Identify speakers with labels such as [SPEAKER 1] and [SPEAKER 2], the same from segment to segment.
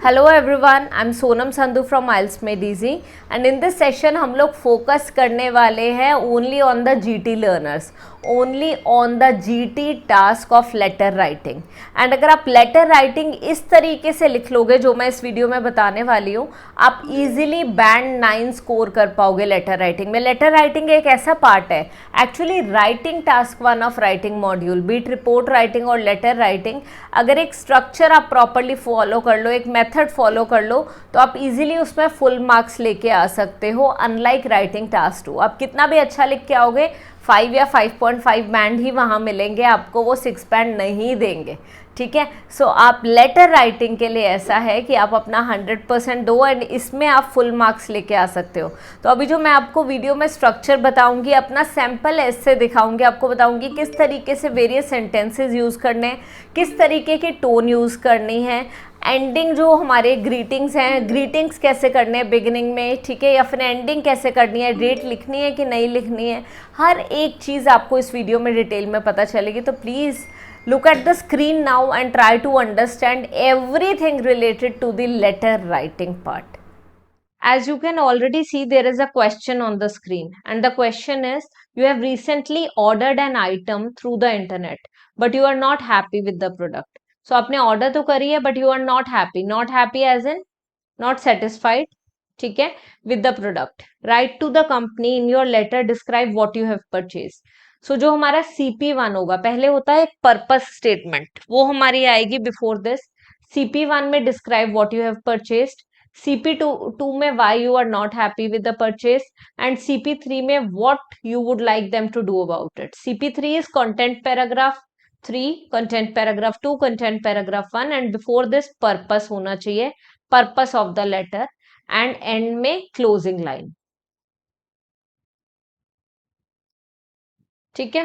[SPEAKER 1] Hello everyone, I am Sonam Sandhu from IELTS made easy and in this session हम लोग focus करने वाले हैं only on the GT learners, only on the GT task of letter writing. And अगर आप letter writing इस तरीके से लिख लोगे जो मैं इस वीडियो में बताने वाली हूँ, आप इजीली बैंड 9 स्कोर कर पाओगे लेटर राइटिंग में। लेटर राइटिंग एक ऐसा पार्ट है, actually writing task 1 of writing module, be it report writing और लेटर राइटिंग, अगर एक स्ट्रक्चर आप प्रॉपरली फॉलो कर लो, एक मेथड फॉलो कर लो, तो आप इजीली उसमें फुल मार्क्स लेके आ सकते हो। अनलाइक राइटिंग टास्क 2, आप कितना भी अच्छा लिख के आओगे 5 या 5.5 बैंड ही वहाँ मिलेंगे आपको, वो 6 बैंड नहीं देंगे। ठीक है, सो आप लेटर राइटिंग के लिए ऐसा है कि आप अपना 100% दो एंड इसमें आप फुल मार्क्स लेके आ सकते हो। तो अभी जो मैं आपको वीडियो में स्ट्रक्चर बताऊंगी, अपना सैम्पल ऐसे दिखाऊंगी, आपको बताऊंगी किस तरीके से वेरियस सेंटेंसेस यूज़ करने हैं, किस तरीके की टोन यूज़ करनी है, एंडिंग जो हमारे ग्रीटिंग्स हैं, ग्रीटिंग्स कैसे करने हैं बिगिनिंग में, ठीक है, या फिर एंडिंग कैसे करनी है, डेट लिखनी है कि नहीं लिखनी है, हर एक चीज़ आपको इस वीडियो में डिटेल में पता चलेगी। तो please look at the screen now and try to understand everything related to the letter writing part. As you can already see, there is a question on the screen, and the question is, you have recently ordered an item through the internet but you are not happy with the product. So आपने order तो करी है but you are not happy, not happy as in not satisfied, ठीक है, with the product. Write to the company in your letter, describe what you have purchased. सो जो हमारा CP1 होगा, पहले होता है एक पर्पस स्टेटमेंट, वो हमारी आएगी बिफोर दिस। CP1 में describe what you have purchased, CP2 में why you are not happy with the purchase, and CP3 में what you would like them to do about it. CP3 is content paragraph 3, content paragraph 2, content paragraph 1, and before this purpose होना चाहिए, purpose of the letter, and end में closing line. ठीक है,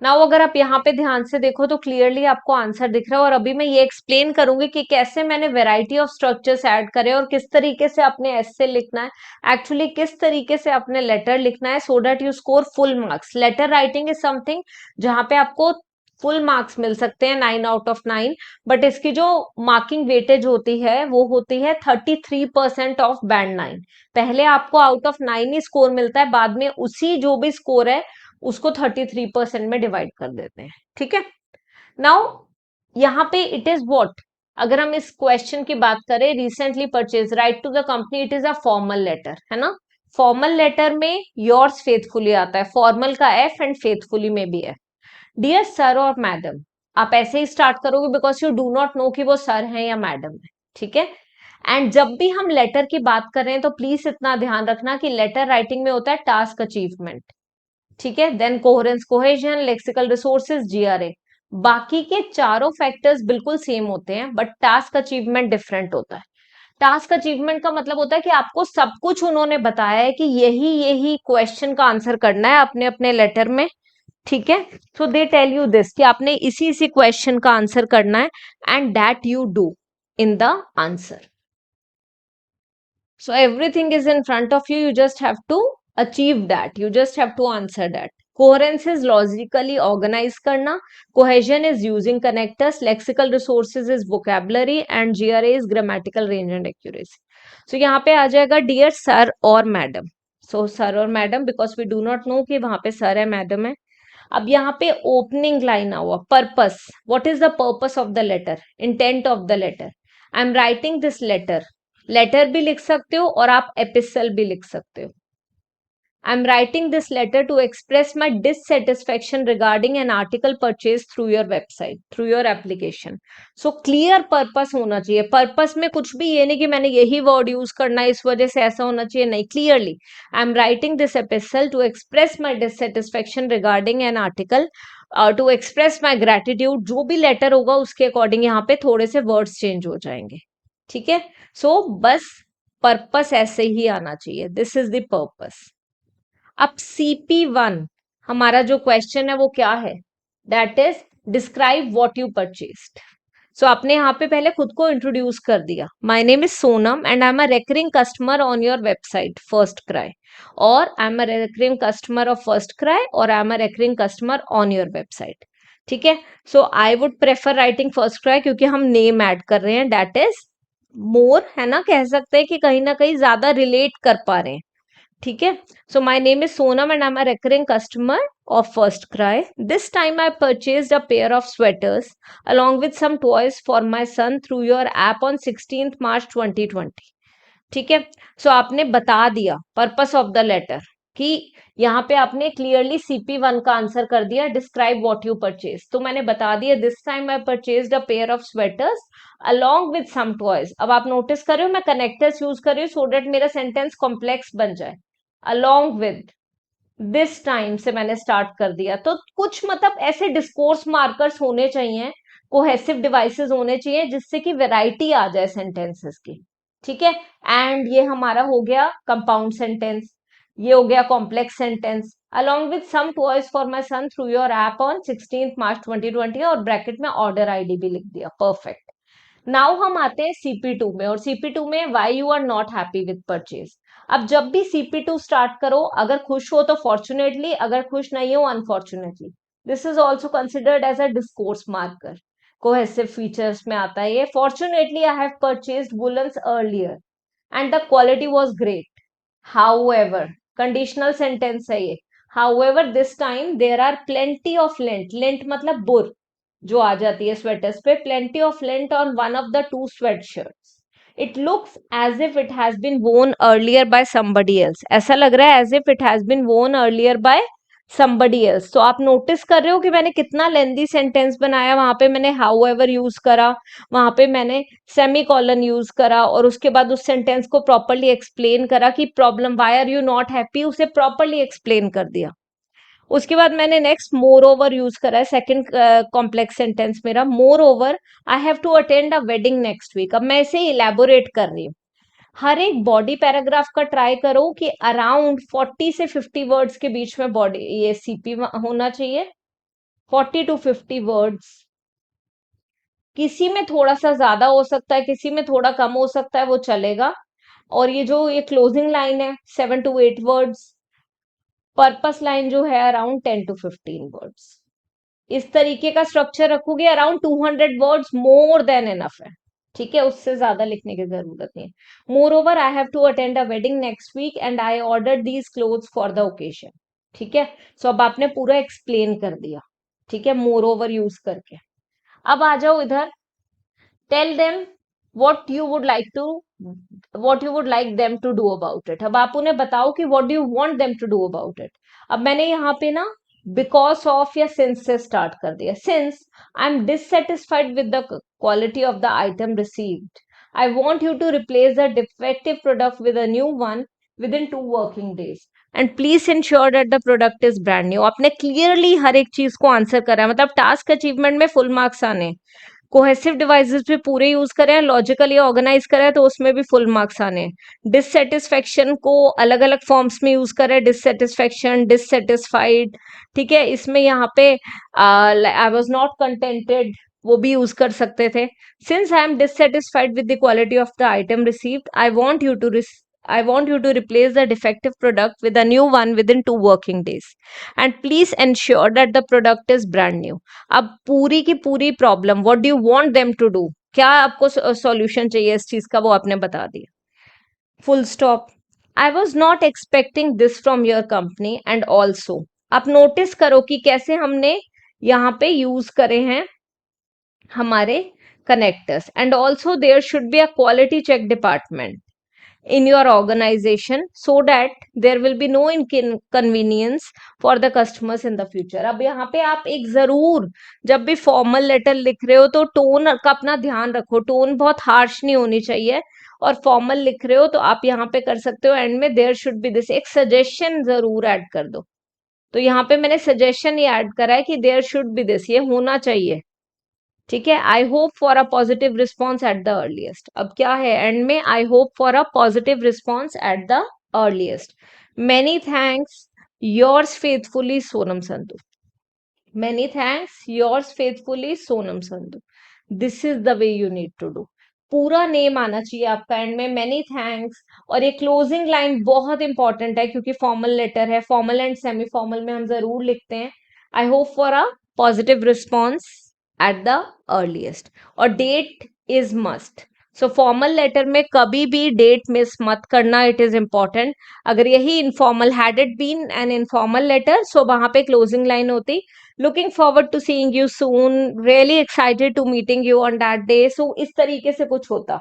[SPEAKER 1] now अगर आप यहाँ पे ध्यान से देखो तो क्लियरली आपको आंसर दिख रहा है, और अभी मैं ये एक्सप्लेन करूंगी कि कैसे मैंने वैरायटी ऑफ स्ट्रक्चर्स ऐड करे और किस तरीके से आपने ऐसे लिखना है, एक्चुअली किस तरीके से आपने लेटर लिखना है, so that you score full marks. Letter writing is something जहां पे आपको फुल मार्क्स मिल सकते हैं 9 आउट ऑफ 9, बट इसकी जो मार्किंग वेटेज होती है वो होती है 33% ऑफ बैंड 9। पहले आपको आउट ऑफ 9 ही स्कोर मिलता है, बाद में उसी जो भी स्कोर है उसको 33% में डिवाइड कर देते हैं। ठीक है, नाउ यहाँ पे इट इज व्हाट, अगर हम इस क्वेश्चन की बात करें, recently purchase, right to the company, it is a formal letter, है ना। फॉर्मल लेटर में योर्स फेथफुली आता है, फॉर्मल का एफ एंड फेथफुली में भी है। डियर सर और मैडम, आप ऐसे ही स्टार्ट करोगे because you do not know कि वो सर है या मैडम है। ठीक है, एंड जब भी हम लेटर की बात कर रहे हैं तो प्लीज इतना ध्यान रखना कि लेटर राइटिंग में होता है टास्क अचीवमेंट, ठीक है, then coherence, cohesion, lexical resources, GRA। बाकी के चारों फैक्टर्स बिल्कुल सेम होते हैं, बट टास्क अचीवमेंट डिफरेंट होता है। टास्क अचीवमेंट का मतलब होता है कि आपको सब कुछ उन्होंने बताया है कि यही यही क्वेश्चन का आंसर करना है अपने अपने लेटर में। ठीक है, सो दे टेल यू दिस कि आपने इसी इसी क्वेश्चन का आंसर करना है, and that you do in the answer. So everything is in front of you. You just have to achieve that. You just have to answer that. Coherence is logically organized करना. Cohesion is using connectors. Lexical resources is vocabulary, and GRA is grammatical range and accuracy. So यहाँ पे आ जाएगा dear sir और madam. So sir और madam because we do not know कि वहाँ पे sir है madam है. अब यहाँ पे ओपनिंग लाइन हुआ, purpose, what is the purpose of the letter, intent of the letter. I am writing this letter, letter भी लिख सकते हो और आप एपिसल भी लिख सकते हो। I am writing this letter to express my dissatisfaction regarding an article purchase through your website, through your application. So clear purpose होना चाहिए, पर्पस में कुछ भी ये नहीं कि मैंने यही वर्ड यूज करना है इस वजह से ऐसा होना चाहिए, नहीं, clearly I am writing this epistle to express my dissatisfaction regarding an article, to express my gratitude. जो भी लेटर होगा उसके अकॉर्डिंग यहाँ पे थोड़े से वर्ड्स चेंज हो जाएंगे। ठीक है, सो बस पर्पस ऐसे ही आना चाहिए, दिस इज द पर्पस। अब CP1 हमारा जो क्वेश्चन है वो क्या है, that is describe what you purchased. So आपने यहाँ पे पहले खुद को इंट्रोड्यूस कर दिया, my name is Sonam and I am a recurring customer on your website First Cry, और I am a recurring customer of First Cry, और I am a recurring customer on your website. ठीक है। So I would prefer writing First Cry, क्योंकि हम name add कर रहे हैं, that is more, है ना, कह सकते हैं कि कहीं ना कहीं ज्यादा रिलेट कर पा रहे हैं। ठीक है। So my name is Sonam and I am a recurring customer of First Cry. This time I purchased a pair of sweaters along with some toys for my son through your app on 16th March 2020. ठीक है। सो आपने बता दिया purpose of the letter, कि यहाँ पे आपने clearly CP1 का आंसर कर दिया, डिस्क्राइब व्हाट यू परचेज। तो मैंने बता दिया this time I purchased a pair of sweaters along with some toys. अब आप नोटिस कर रहे हो मैं कनेक्टर्स यूज कर रही हूँ सो डेट मेरा सेंटेंस कॉम्प्लेक्स बन जाए। अलोंग विद दिस टाइम से मैंने स्टार्ट कर दिया, तो कुछ मतलब ऐसे डिस्कोर्स मार्कर्स होने चाहिए, कोहेसिव डिवाइसेस होने चाहिए जिससे कि वैरायटी आ जाए सेंटेंसेस की। ठीक है। एंड ये हमारा हो गया कंपाउंड सेंटेंस, ये हो गया complex sentence. along with some toys for my son through your app on 16th March 2020, और ब्रैकेट में ऑर्डर आईडी भी लिख दिया। परफेक्ट। नाउ हम आते हैं CP2 में, और CP2 में why you are not happy with purchase. अब जब भी CP2 स्टार्ट करो, अगर खुश हो तो फॉर्चुनेटली, अगर खुश नहीं हो unfortunately. This is also considered as a discourse marker, cohesive features में आता है ये। Fortunately I have purchased woollens earlier and the quality was great. However, conditional sentence है ये। However this time there are plenty of lint, lint मतलब बुर जो आ जाती है स्वेटर्स पे, plenty of lint on one of the two sweat shirts. It looks as if it has been worn earlier by somebody else, ऐसा लग रहा है as if it has been worn earlier by somebody else. तो आप notice कर रहे हो कि मैंने कितना लेंदी सेंटेंस बनाया, वहां पे मैंने हाउ एवर यूज करा, वहां पे मैंने सेमी कॉलन यूज करा, और उसके बाद उस सेंटेंस को प्रॉपरली एक्सप्लेन करा कि problem why are you not happy, उसे प्रॉपरली एक्सप्लेन कर दिया। उसके बाद मैंने नेक्स्ट मोर ओवर यूज करा है, सेकंड कॉम्प्लेक्स सेंटेंस मेरा। Moreover I have to attend a wedding next week. अब मैं इसे इलेबोरेट कर रही हूँ। हर एक बॉडी पैराग्राफ का ट्राई करो कि अराउंड 40 से 50 वर्ड्स के बीच में बॉडी ये CP होना चाहिए। 40 to 50 वर्ड्स, किसी में थोड़ा सा ज्यादा हो सकता है, किसी में थोड़ा कम हो सकता है, वो चलेगा। और ये जो ये क्लोजिंग लाइन है 7 to 8 वर्ड्स, पर्पस लाइन जो है अराउंड 10 to 15 वर्ड्स। इस तरीके का स्ट्रक्चर रखोगे around 200 words more than enough है। ठीक है, उससे ज्यादा लिखने की जरूरत नहीं है। Moreover I have to attend a wedding next week and I order these clothes for the occasion. ठीक है। सो अब आपने पूरा एक्सप्लेन कर दिया। ठीक है, मोर ओवर यूज करके। अब आ जाओ इधर, tell them what you would like to what you would like them to do about it। अब आप उन्हें बताओ कि what do you want them to do about it। अब मैंने यहाँ पे ना बिकॉज ऑफ या सिंस से स्टार्ट कर दिया। Since I am dissatisfied with the quality of the item received, I want you to replace the defective product with a new one within 2 working days and please ensure that the product is brand new. आपने clearly हर एक चीज को answer करा है, मतलब task achievement में full marks आने। कोहेसिव डिवाइसेस पे पूरे यूज करें, लॉजिकली ऑर्गेनाइज करें तो उसमें भी फुल मार्क्स आने। डिससेटिस्फेक्शन को अलग अलग फॉर्म्स में यूज करें, डिससेटिस्फेक्शन, डिससेटिस्फाइड। ठीक है, इसमें यहाँ पे आई वॉज नॉट कंटेंटेड वो भी यूज कर सकते थे। Since I am dissatisfied with the quality of the item received, I want you to replace the defective product with a new one within 2 working days and please ensure that the product is brand new। अब पूरी की पूरी problem what do you want them to do, क्या आपको solution चाहिए इस चीज का, वो आपने बता दिया। Full stop. I was not expecting this from your company and also. आप नोटिस करो कि कैसे हमने यहाँ पे यूज करे हैं हमारे connectors. And also there should be a quality check department in your organization so that there will be no inconvenience for the customers in the future। अब यहाँ पे आप एक जरूर जब भी फॉर्मल लेटर लिख रहे हो तो टोन का अपना ध्यान रखो, टोन बहुत हार्श नहीं होनी चाहिए। और फॉर्मल लिख रहे हो तो आप यहाँ पे कर सकते हो एंड में देयर शुड बी दिस, एक सजेशन जरूर ऐड कर दो। तो यहाँ पे मैंने सजेशन ये ऐड करा है कि देयर शुड बी दिस, ये होना चाहिए। ठीक है, I hope for a positive response at the earliest. अब क्या है एंड में, I hope for a positive response at the earliest. Many thanks, yours faithfully Sonam Sandhu. Many thanks, yours faithfully Sonam Sandhu. This is the way you need to do. पूरा name आना चाहिए आपका and में, many thanks. और ये क्लोजिंग लाइन बहुत important है क्योंकि फॉर्मल लेटर है, फॉर्मल एंड सेमी फॉर्मल में हम जरूर लिखते हैं I hope for a positive response at the earliest. और date is must. So formal letter में कभी भी डेट मिस मत करना, इट इज इंपॉर्टेंट. अगर यही informal had it been an informal letter, so वहां पे क्लोजिंग लाइन होती, looking forward to seeing you soon, really excited to meeting you on that day. So इस तरीके से कुछ होता.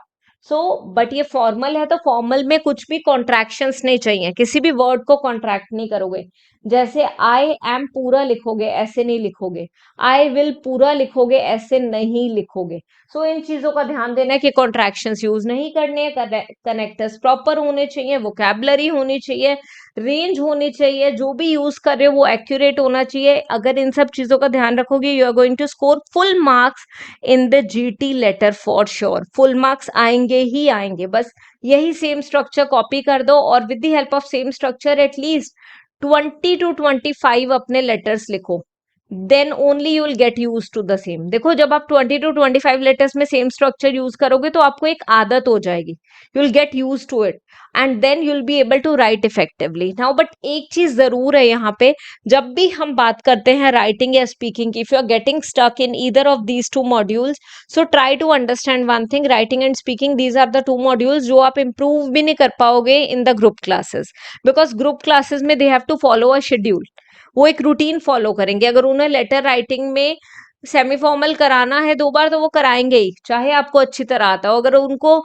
[SPEAKER 1] बट ये फॉर्मल है तो फॉर्मल में कुछ भी कॉन्ट्रैक्शंस नहीं चाहिए, किसी भी वर्ड को कॉन्ट्रैक्ट नहीं करोगे. जैसे आई एम पूरा लिखोगे, ऐसे नहीं लिखोगे. आई विल पूरा लिखोगे, ऐसे नहीं लिखोगे. इन चीजों का ध्यान देना है कि कॉन्ट्रैक्शंस यूज नहीं करने हैं, कनेक्टर्स प्रॉपर होने चाहिए, वोकैबुलरी होनी चाहिए, रेंज होनी चाहिए, जो भी यूज कर रहे हो वो एक्यूरेट होना चाहिए. अगर इन सब चीजों का ध्यान रखोगे, you are going to score full marks in the GT letter for sure. Full marks आएंगे ही आएंगे. बस यही सेम स्ट्रक्चर कॉपी कर दो और with the help of same structure at least 20 to 25 अपने लेटर्स लिखो. Then only you will get use to the same. देखो, जब आप 20 to 25 लेटर्स में सेम स्ट्रक्चर यूज करोगे तो आपको एक आदत हो जाएगी. You will get use to it and then you will be able to write effectively. Now but एक चीज जरूर है यहाँ पे, जब भी हम बात करते हैं राइटिंग या स्पीकिंग की, if you are getting stuck in either of these two modules, so try to understand one thing. Writing and speaking, these are the two modules जो आप इंप्रूव भी नहीं कर पाओगे in the group classes, because group classes में they have to follow a schedule. वो एक routine follow करेंगे. अगर उन्हें लेटर राइटिंग में सेमी फॉर्मल कराना है 2 बार तो वो कराएंगे ही, चाहे आपको अच्छी तरह आता हो. अगर उनको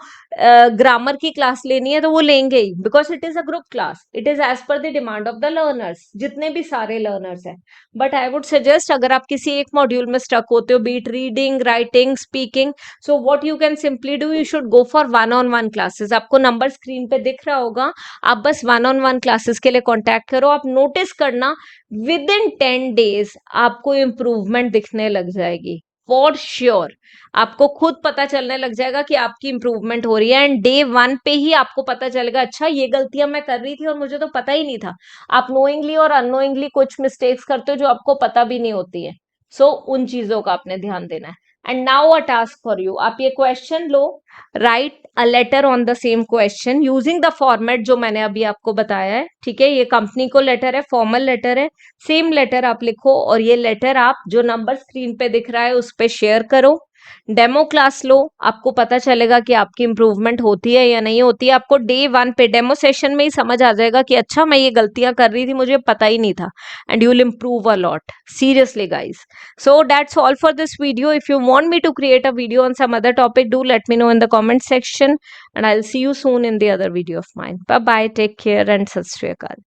[SPEAKER 1] ग्रामर की क्लास लेनी है तो वो लेंगे ही, because it is a group class. It is as per the demand of the learners, जितने भी सारे लर्नर्स हैं. बट आई वुड सजेस्ट, अगर आप किसी एक मॉड्यूल में स्टक होते हो, be it reading, writing, speaking, so what you can simply do, you should go for one on one classes. आपको नंबर स्क्रीन पे दिख रहा होगा, आप बस वन-on-one क्लासेस के लिए कॉन्टैक्ट करो. आप नोटिस करना, विद इन 10 days आपको इम्प्रूवमेंट दिखने लग जाएगी फॉर श्योर. आपको खुद पता चलने लग जाएगा कि आपकी इंप्रूवमेंट हो रही है. एंड डे 1 पे ही आपको पता चलेगा, अच्छा ये गलतियां मैं कर रही थी और मुझे तो पता ही नहीं था. आप नोइंगली और अननोइंगली कुछ मिस्टेक्स करते हो जो आपको पता भी नहीं होती है. उन चीजों का आपने ध्यान देना है. And now a task for you, आप ये question low, right a later on the same question using the format जो मैंने अभी आपको बताया है. ठीक है, ये कंपनी को लेटर है, फॉर्मल लेटर है, सेम लेटर आप लिखो और ये लेटर आप जो नंबर स्क्रीन पे दिख रहा है उस पे शेयर करो. डेमो क्लास लो, आपको पता चलेगा कि आपकी इंप्रूवमेंट होती है या नहीं होती है. आपको डे 1 पे डेमो सेशन में ही समझ आ जाएगा कि अच्छा मैं ये गलतियां कर रही थी, मुझे पता ही नहीं था. And you will improve a lot, seriously guys. So that's all for this video. If you want me to create a video on some other topic, do let me know in the comment section and I'll see you soon in the other video of mine. Bye bye, take care and sat sri akal.